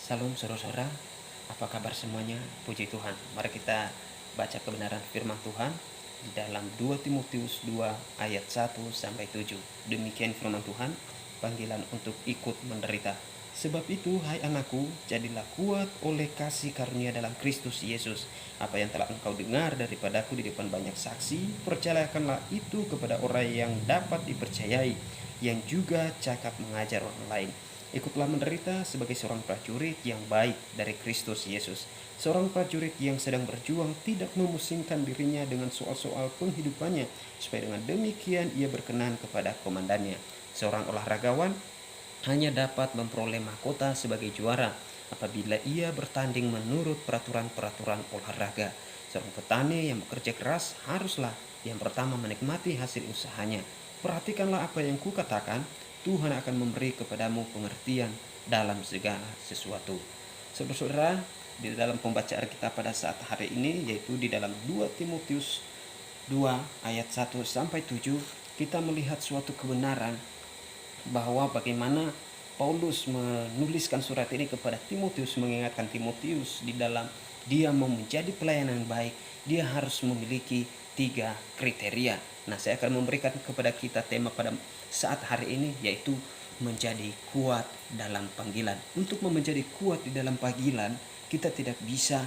Salam saudara-saudara, apa kabar semuanya? Puji Tuhan. Mari kita baca kebenaran firman Tuhan di dalam 2 Timotius 2 ayat 1 sampai 7. Demikian firman Tuhan, panggilan untuk ikut menderita. Sebab itu, hai anakku, jadilah kuat oleh kasih karunia dalam Kristus Yesus. Apa yang telah engkau dengar daripadaku di depan banyak saksi, percayakanlah itu kepada orang yang dapat dipercayai, yang juga cakap mengajar orang lain. Ikutlah menderita sebagai seorang prajurit yang baik dari Kristus Yesus. Seorang prajurit yang sedang berjuang tidak memusingkan dirinya dengan soal-soal penghidupannya, supaya dengan demikian ia berkenan kepada komandannya. Seorang olahragawan hanya dapat memperoleh mahkota sebagai juara apabila ia bertanding menurut peraturan-peraturan olahraga. Seorang petani yang bekerja keras haruslah yang pertama menikmati hasil usahanya. Perhatikanlah apa yang kukatakan, Tuhan akan memberi kepadamu pengertian dalam segala sesuatu. Saudara-saudara, di dalam pembacaan kita pada saat hari ini, yaitu di dalam 2 Timotius 2 ayat 1 sampai 7, kita melihat suatu kebenaran bahwa bagaimana Paulus menuliskan surat ini kepada Timotius, mengingatkan Timotius di dalam dia mau menjadi pelayan yang baik, dia harus memiliki 3 kriteria. Nah, saya akan memberikan kepada kita tema pada saat hari ini, yaitu menjadi kuat dalam panggilan. Untuk menjadi kuat di dalam panggilan, kita tidak bisa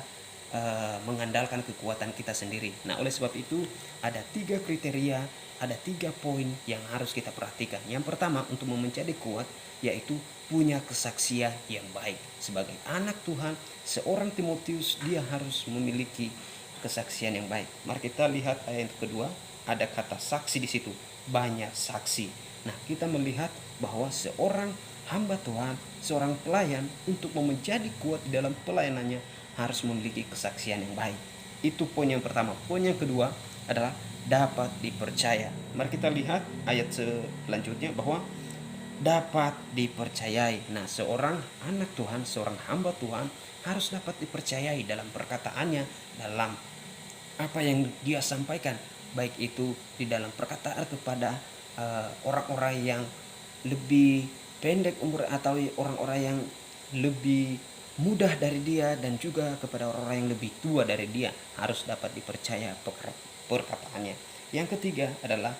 mengandalkan kekuatan kita sendiri. Nah, oleh sebab itu ada 3 kriteria, ada 3 poin yang harus kita perhatikan. Yang pertama, untuk menjadi kuat, yaitu punya kesaksian yang baik. Sebagai anak Tuhan, seorang Timotius dia harus memiliki kesaksian yang baik. Mari kita lihat ayat kedua, ada kata saksi di situ, banyak saksi. Nah, kita melihat bahwa seorang hamba Tuhan, seorang pelayan, untuk menjadi kuat di dalam pelayanannya harus memiliki kesaksian yang baik. Itu poin yang pertama. Poin yang kedua adalah dapat dipercaya. Mari kita lihat ayat selanjutnya bahwa dapat dipercayai. Nah, seorang anak Tuhan, seorang hamba Tuhan harus dapat dipercayai dalam perkataannya, dalam apa yang dia sampaikan, baik itu di dalam perkataan kepada orang-orang yang lebih pendek umur atau orang-orang yang lebih mudah dari dia, dan juga kepada orang-orang yang lebih tua dari dia harus dapat dipercaya perkataannya. Yang ketiga adalah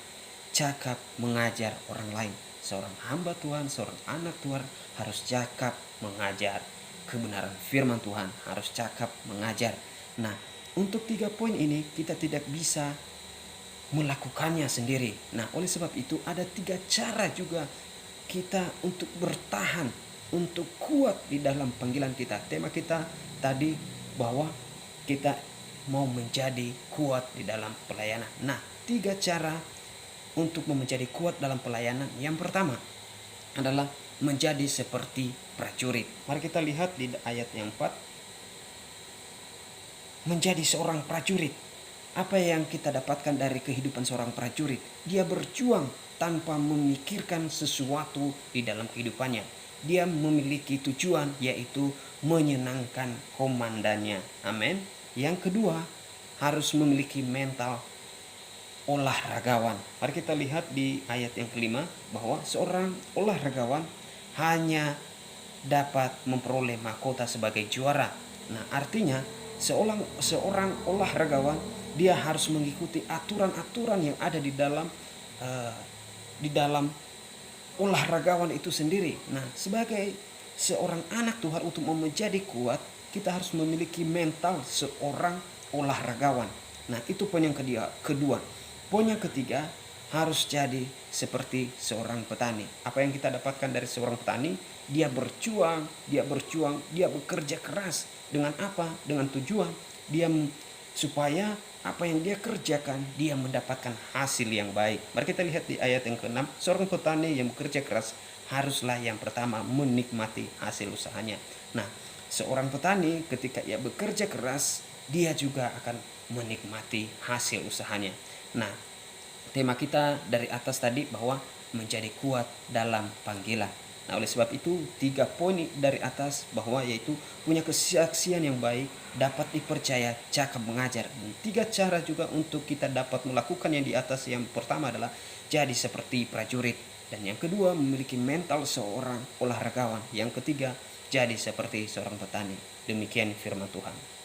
cakap mengajar orang lain. Seorang hamba Tuhan, seorang anak Tuhan harus cakap mengajar kebenaran firman Tuhan, harus cakap mengajar. Nah, untuk 3 poin ini kita tidak bisa melakukannya sendiri. Nah, oleh sebab itu ada 3 cara juga kita untuk bertahan, untuk kuat di dalam panggilan kita. Tema kita tadi bahwa kita mau menjadi kuat di dalam pelayanan. Nah, 3 cara untuk menjadi kuat dalam pelayanan. Yang pertama adalah menjadi seperti prajurit. Mari kita lihat di ayat yang 4. Menjadi seorang prajurit. Apa yang kita dapatkan dari kehidupan seorang prajurit? Dia berjuang tanpa memikirkan sesuatu di dalam kehidupannya. Dia memiliki tujuan, yaitu menyenangkan komandannya. Amin. Yang kedua, harus memiliki mental olahragawan. Mari kita lihat di ayat yang kelima bahwa seorang olahragawan hanya dapat memperoleh mahkota sebagai juara. Nah, artinya seorang olahragawan dia harus mengikuti aturan-aturan yang ada di dalam olahragawan itu sendiri. Nah, sebagai seorang anak Tuhan, untuk menjadi kuat, kita harus memiliki mental seorang olahragawan. Nah, itu poin yang kedua. Poin yang ketiga, harus jadi seperti seorang petani. Apa yang kita dapatkan dari seorang petani? Dia berjuang, dia bekerja keras. Dengan apa? Dengan tujuan dia supaya apa yang dia kerjakan, dia mendapatkan hasil yang baik. Mari kita lihat di ayat yang ke-6. Seorang petani yang bekerja keras haruslah yang pertama menikmati hasil usahanya. Nah, seorang petani ketika ia bekerja keras, dia juga akan menikmati hasil usahanya. Nah, tema kita dari atas tadi bahwa menjadi kuat dalam panggilan. Nah, oleh sebab itu 3 poin dari atas bahwa yaitu punya kesaksian yang baik, dapat dipercaya, cakap mengajar. Dan 3 cara juga untuk kita dapat melakukan yang di atas. Yang pertama adalah jadi seperti prajurit, dan yang kedua memiliki mental seorang olahragawan. Yang ketiga jadi seperti seorang petani. Demikian firman Tuhan.